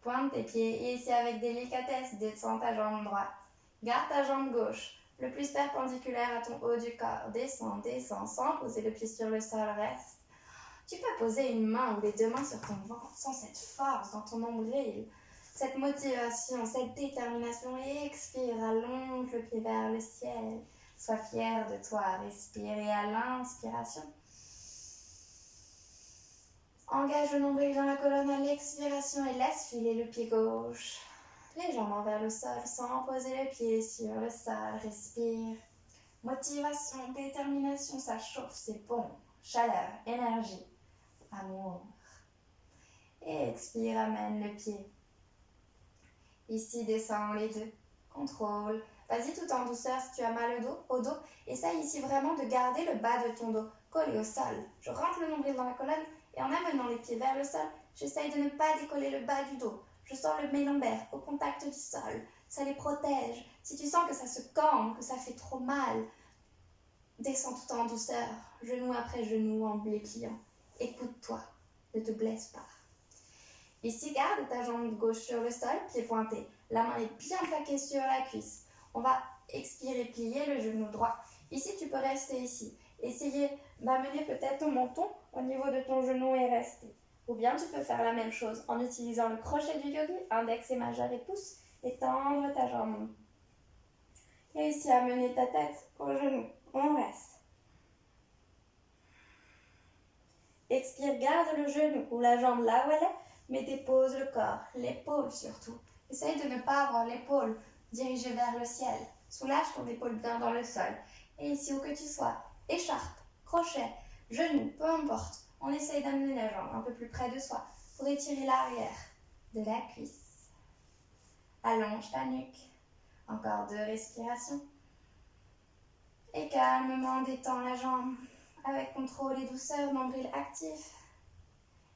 A: Pointe tes pieds et ici avec délicatesse, descends ta jambe droite. Garde ta jambe gauche, le plus perpendiculaire à ton haut du corps. Descends, descends, sans poser le pied sur le sol, reste. Tu peux poser une main ou les deux mains sur ton ventre, sans cette force dans ton nombril, cette motivation, cette détermination. Et expire, allonge le pied vers le ciel. Sois fier de toi, respire et à l'inspiration. Engage le nombril dans la colonne à l'expiration et laisse filer le pied gauche. Les jambes envers le sol sans poser les pieds sur le sol. Respire. Motivation, détermination, ça chauffe, c'est bon. Chaleur, énergie, amour. Et expire, amène le pied. Ici, descends les deux. Contrôle. Vas-y tout en douceur si tu as mal au dos. Essaye ici vraiment de garder le bas de ton dos.
B: collé au sol. Je rentre le nombril dans la colonne et en amenant les pieds vers le sol, j'essaye de ne pas décoller le bas du dos. Je sens le mes lombaires au contact du sol. Ça les protège. Si tu sens que ça se cambre, que ça fait trop mal, descends tout en douceur, genou après genou en les pliant. Écoute-toi, ne te blesse pas. Ici, garde ta jambe gauche sur le sol, pied pointé. La main est bien plaquée sur la cuisse. On va expirer, plier le genou droit. Ici, tu peux rester ici. Essayer d'amener peut-être ton menton au niveau de ton genou et rester. Ou bien tu peux faire la même chose en utilisant le crochet du yogi, index et majeur et pouce, et tendre ta jambe. Et ici, amener ta tête au genou. On reste. Expire, garde le genou ou la jambe là où elle est, mais dépose le corps, l'épaule surtout. Essaye de ne pas avoir l'épaule dirigée vers le ciel. Soulage ton épaule bien dans le sol. Et ici où que tu sois, écharpe, crochet, genou, peu importe. On essaye d'amener la jambe un peu plus près de soi pour étirer l'arrière de la cuisse. Allonge ta nuque. Encore 2 respirations. Et calmement détends la jambe avec contrôle et douceur, nombril actif.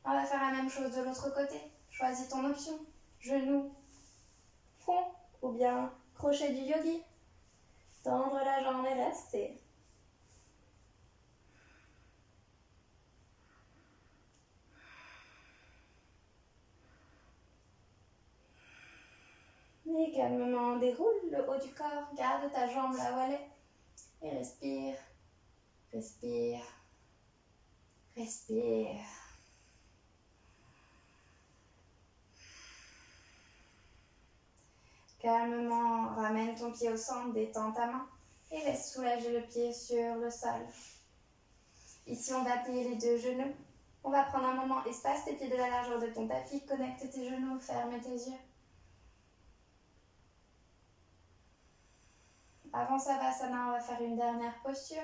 B: On va faire la même chose de l'autre côté. Choisis ton option. Genou, front ou bien crochet du yogi. Tendre la jambe et rester. Et calmement déroule le haut du corps. Garde ta jambe là où elle est. Et respire, respire, respire. Calmement, ramène ton pied au centre, détends ta main et laisse soulager le pied sur le sol. Ici, on va plier les 2 genoux. On va prendre un moment, espace tes pieds de la largeur de ton tapis, connecte tes genoux, ferme tes yeux. Avant Savasana, on va faire une dernière posture.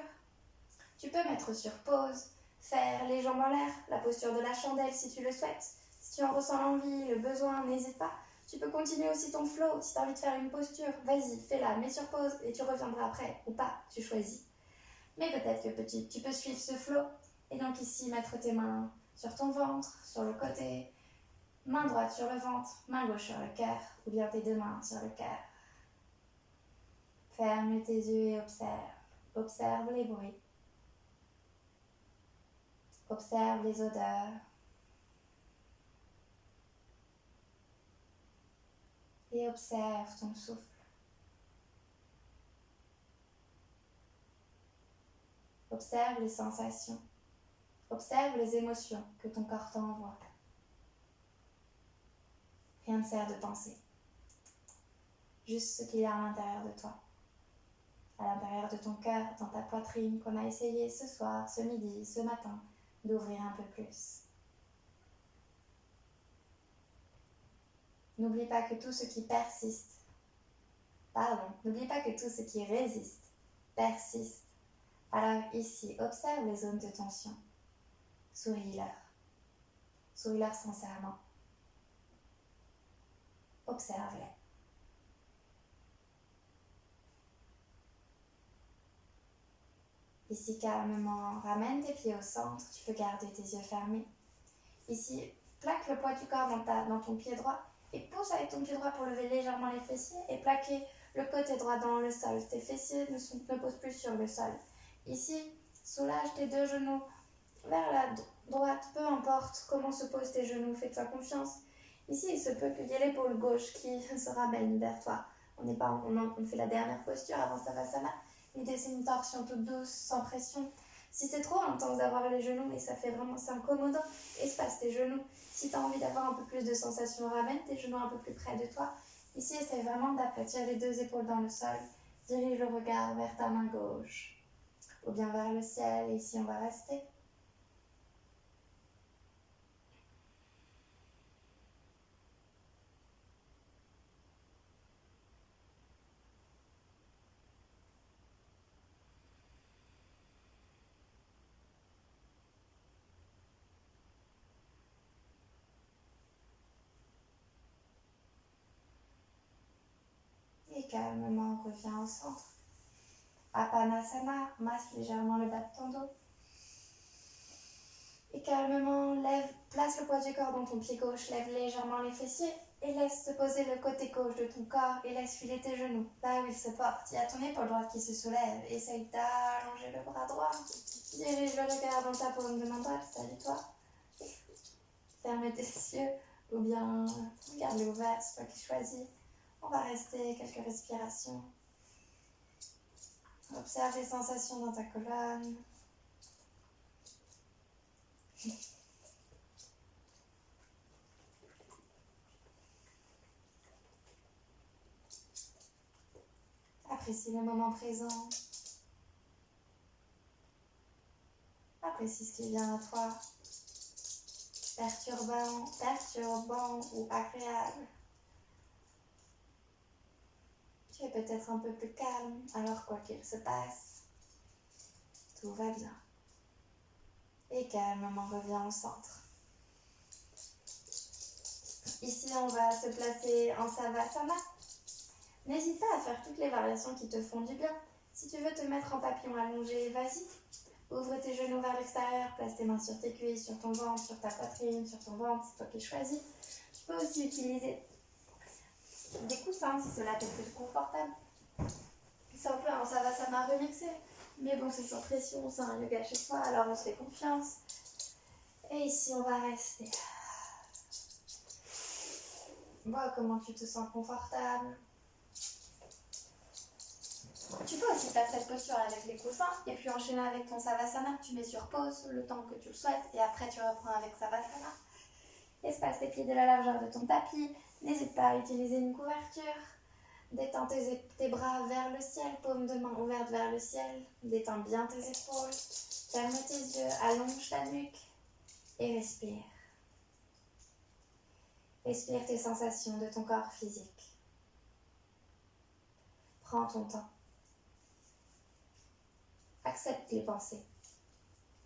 B: Tu peux mettre sur pause, faire les jambes en l'air, la posture de la chandelle si tu le souhaites. Si tu en ressens l'envie, le besoin, n'hésite pas. Tu peux continuer aussi ton flow. Si tu as envie de faire une posture, vas-y, fais-la, mets sur pause et tu reviendras après ou pas, tu choisis. Mais peut-être que tu peux suivre ce flow. Et donc ici, mettre tes mains sur ton ventre, sur le côté, main droite sur le ventre, main gauche sur le cœur, ou bien tes 2 mains sur le cœur. Ferme tes yeux et observe. Observe les bruits. Observe les odeurs. Et observe ton souffle. Observe les sensations. Observe les émotions que ton corps t'envoie. Rien ne sert de penser. Juste ce qu'il y a à l'intérieur de toi. À l'intérieur de ton cœur, dans ta poitrine, qu'on a essayé ce soir, ce midi, ce matin, d'ouvrir un peu plus. N'oublie pas que tout ce qui persiste, n'oublie pas que tout ce qui résiste, persiste. Alors ici, observe les zones de tension. Souris-leur. Souris-leur sincèrement. Observe-les. Ici, calmement, ramène tes pieds au centre. Tu peux garder tes yeux fermés. Ici, plaque le poids du corps dans ton pied droit et pousse avec ton pied droit pour lever légèrement les fessiers et plaquer le côté droit dans le sol. Tes fessiers ne posent plus sur le sol. Ici, soulage tes 2 genoux vers la droite, peu importe comment se posent tes genoux, fais-toi confiance. Ici, il se peut qu'il y ait l'épaule gauche qui se ramène vers toi. On fait la dernière posture avant Savasana. L'idée, c'est une torsion toute douce, sans pression. Si c'est trop intense d'avoir les genoux et ça fait vraiment, c'est incommodant, espace tes genoux. Si tu as envie d'avoir un peu plus de sensation, ramène tes genoux un peu plus près de toi. Ici, essaye vraiment d'aplatir les 2 épaules dans le sol. Dirige le regard vers ta main gauche ou bien vers le ciel. Et ici, on va rester. Et calmement, reviens au centre. Apanasana, masse légèrement le bas de ton dos.
A: Et calmement, place le poids du corps dans ton pied gauche, lève légèrement les fessiers et laisse se poser le côté gauche de ton corps et laisse filer tes genoux, là où ils se portent. Il y a ton épaule droite qui se soulève, essaye d'allonger le bras droit. Dirige le regard dans ta paume de main droite, salut-toi. Ferme tes yeux ou bien garde-les ouverts, c'est toi qui choisis. On va rester quelques respirations. Observe les sensations dans ta colonne. Apprécie le moment présent. Apprécie ce qui vient à toi. Perturbant ou agréable. Tu es peut-être un peu plus calme, alors quoi qu'il se passe, tout va bien. Et calmement reviens au centre. Ici, on va se placer en Savasana. N'hésite pas à faire toutes les variations qui te font du bien. Si tu veux te mettre en papillon allongé, vas-y. Ouvre tes genoux vers l'extérieur, place tes mains sur tes cuisses, sur ton ventre, sur ta poitrine, sur ton ventre, c'est toi qui choisis. Tu peux aussi utiliser des coussins si cela t'est plus confortable. C'est un peu un Savasana remixé. Mais bon, c'est sans pression, c'est un yoga chez toi, alors on se fait confiance. Et ici, on va rester. Vois comment tu te sens confortable. Tu peux aussi faire cette posture avec les coussins et puis enchaîner avec ton Savasana. Tu mets sur pause le temps que tu le souhaites et après tu reprends avec Savasana. Espace tes pieds de la largeur de ton tapis. N'hésite pas à utiliser une couverture. Détends tes bras vers le ciel, paume de main ouverte vers le ciel. Détends bien tes épaules. Ferme tes yeux, allonge ta nuque et respire. Respire tes sensations de ton corps physique. Prends ton temps. Accepte les pensées.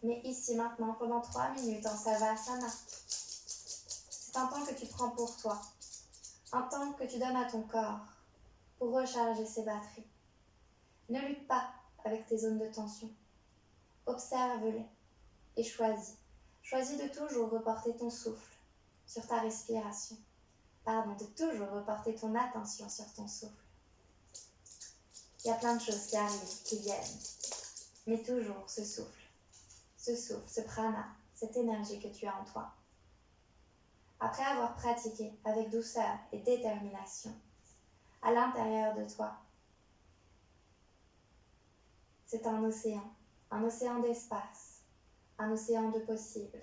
A: Mais ici, maintenant, pendant 3 minutes en Savasana, c'est un temps que tu prends pour toi. Un temps que tu donnes à ton corps pour recharger ses batteries. Ne lutte pas avec tes zones de tension. Observe-les et choisis. Choisis de toujours reporter ton souffle sur ta respiration. De toujours reporter ton attention sur ton souffle. Il y a plein de choses qui arrivent, qui viennent. Mais toujours ce souffle, ce prana, cette énergie que tu as en toi. Après avoir pratiqué avec douceur et détermination, à l'intérieur de toi, c'est un océan d'espace, un océan de possibles.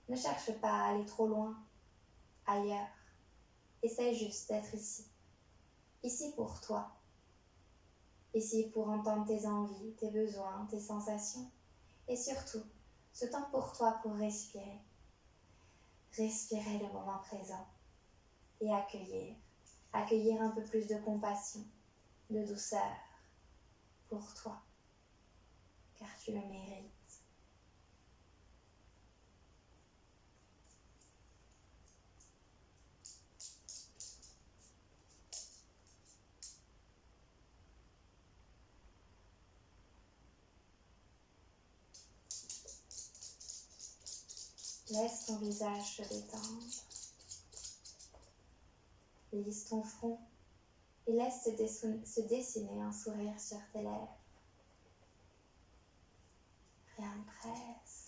A: Ne cherche pas à aller trop loin, ailleurs. Essaye juste d'être ici. Ici pour toi. Ici pour entendre tes envies, tes besoins, tes sensations. Et surtout, ce temps pour toi pour respirer. Respirer le moment présent. Et accueillir. Accueillir un peu plus de compassion, de douceur pour toi. Car tu le mérites. Laisse ton visage se détendre. Lisse ton front et laisse se dessiner un sourire sur tes lèvres. Rien ne presse.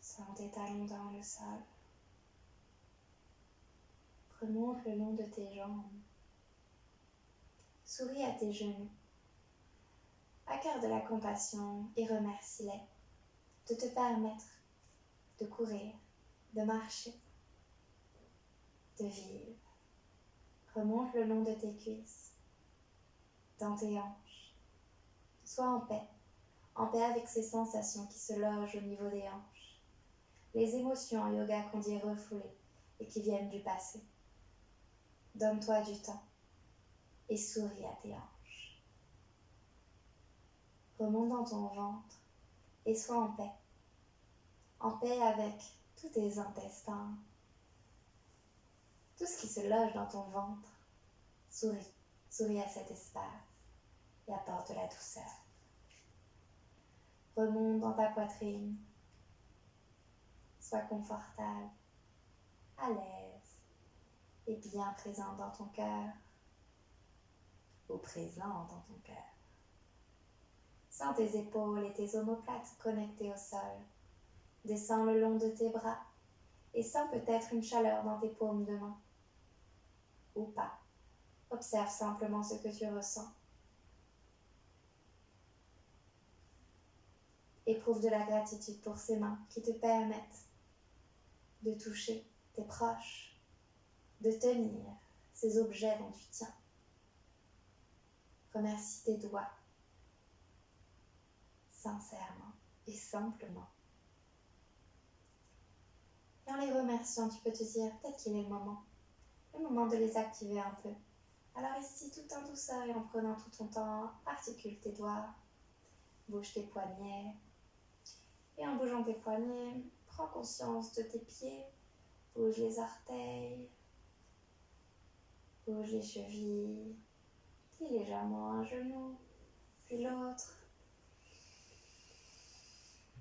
A: Sens tes talons dans le sol. Remonte le long de tes jambes. Souris à tes genoux. Accorde de la compassion et remercie-les de te permettre de courir, de marcher, de vivre. Remonte le long de tes cuisses, dans tes hanches. Sois en paix avec ces sensations qui se logent au niveau des hanches. Les émotions en yoga qu'on dit refoulées et qui viennent du passé. Donne-toi du temps et souris à tes hanches. Remonte dans ton ventre et sois en paix avec tous tes intestins, tout ce qui se loge dans ton ventre. Souris à cet espace et apporte de la douceur. Remonte dans ta poitrine, sois confortable, à l'aise et bien présent dans ton cœur, ou présent dans ton cœur. Sens tes épaules et tes omoplates connectées au sol. Descends le long de tes bras et sens peut-être une chaleur dans tes paumes de main. Ou pas. Observe simplement ce que tu ressens. Éprouve de la gratitude pour ces mains qui te permettent de toucher tes proches, de tenir ces objets dont tu tiens. Remercie tes doigts, sincèrement et simplement. Et en les remerciant, tu peux te dire peut-être qu'il est le moment de les activer un peu. Alors ici, tout en douceur et en prenant tout ton temps, articule tes doigts, bouge tes poignets. Et en bougeant tes poignets, prends conscience de tes pieds, bouge les orteils, bouge les chevilles, plie légèrement un genou, puis l'autre.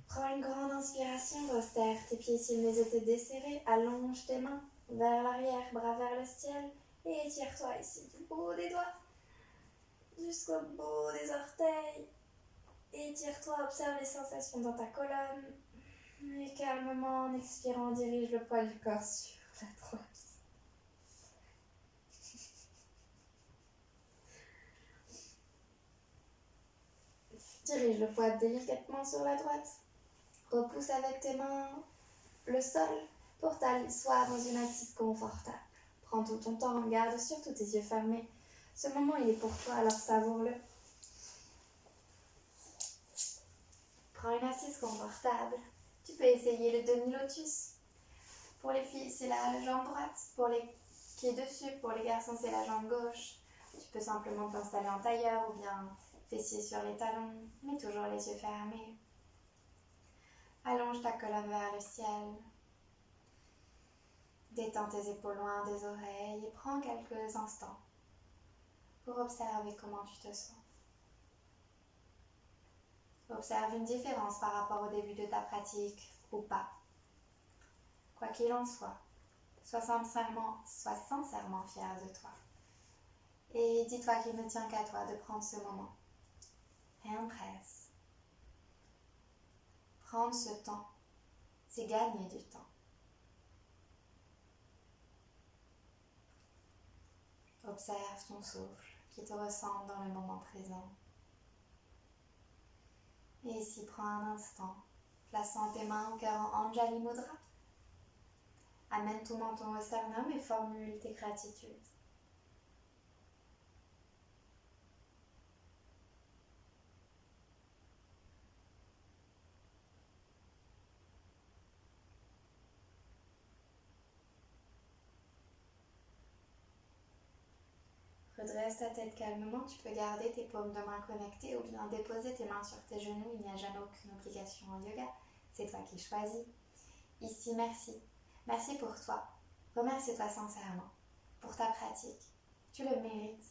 A: Prends une grande inspiration, resserre tes pieds s'ils n'ont été desserrés, allonge tes mains vers l'arrière, bras vers le ciel, et étire-toi ici du bout des doigts jusqu'au bout des orteils. Étire-toi, observe les sensations dans ta colonne, et calmement, en expirant, dirige le poids du corps sur la droite. Dirige le poids délicatement sur la droite. Repousse avec tes mains le sol pour t'asseoir dans une assise confortable. Prends tout ton temps, garde surtout tes yeux fermés. Ce moment, il est pour toi, alors savoure-le. Prends une assise confortable. Tu peux essayer le demi-lotus. Pour les filles, c'est la jambe droite. Pour les pieds dessus, pour les garçons, c'est la jambe gauche. Tu peux simplement t'installer en tailleur ou bien fessier sur les talons, mais toujours les yeux fermés. Allonge ta colonne vers le ciel. Détends tes épaules loin des oreilles et prends quelques instants pour observer comment tu te sens. Observe une différence par rapport au début de ta pratique ou pas. Quoi qu'il en soit, sois sincèrement fier de toi. Et dis-toi qu'il ne tient qu'à toi de prendre ce moment. Rien ne presse. Prendre ce temps, c'est gagner du temps. Observe ton souffle qui te ressemble dans le moment présent. Et ici, prends un instant, plaçant tes mains au cœur en Anjali Mudra. Amène ton menton au sternum et formule tes gratitudes. Redresse ta tête calmement, tu peux garder tes paumes de main connectées ou bien déposer tes mains sur tes genoux, il n'y a jamais aucune obligation en yoga, c'est toi qui choisis. Ici, merci. Merci pour toi. Remercie-toi sincèrement pour ta pratique. Tu le mérites.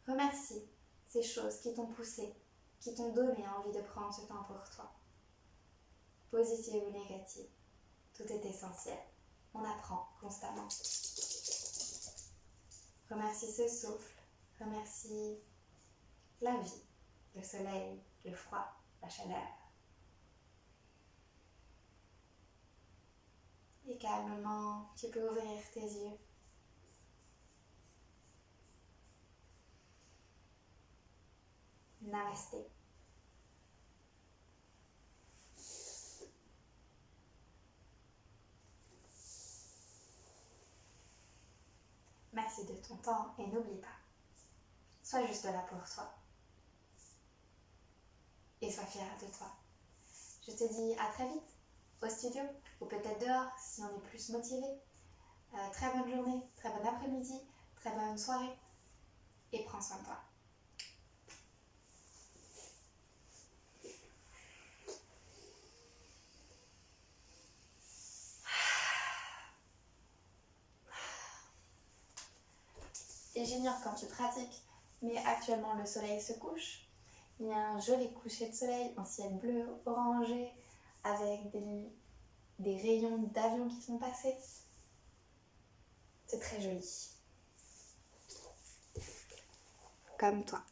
A: Remercie ces choses qui t'ont poussé, qui t'ont donné envie de prendre ce temps pour toi. Positive ou négative, tout est essentiel. On apprend constamment. Remercie ce souffle, remercie la vie, le soleil, le froid, la chaleur. Et calmement, tu peux ouvrir tes yeux. Namasté. place et de ton temps et n'oublie pas, sois juste là pour toi et sois fière de toi. Je te dis à très vite au studio ou peut-être dehors si on est plus motivé. Très bonne journée, très bon après-midi, très bonne soirée et prends soin de toi. Et j'ignore quand tu pratiques, mais actuellement le soleil se couche. Il y a un joli coucher de soleil, un ciel bleu orangé avec des rayons d'avion qui sont passés. C'est très joli. Comme toi.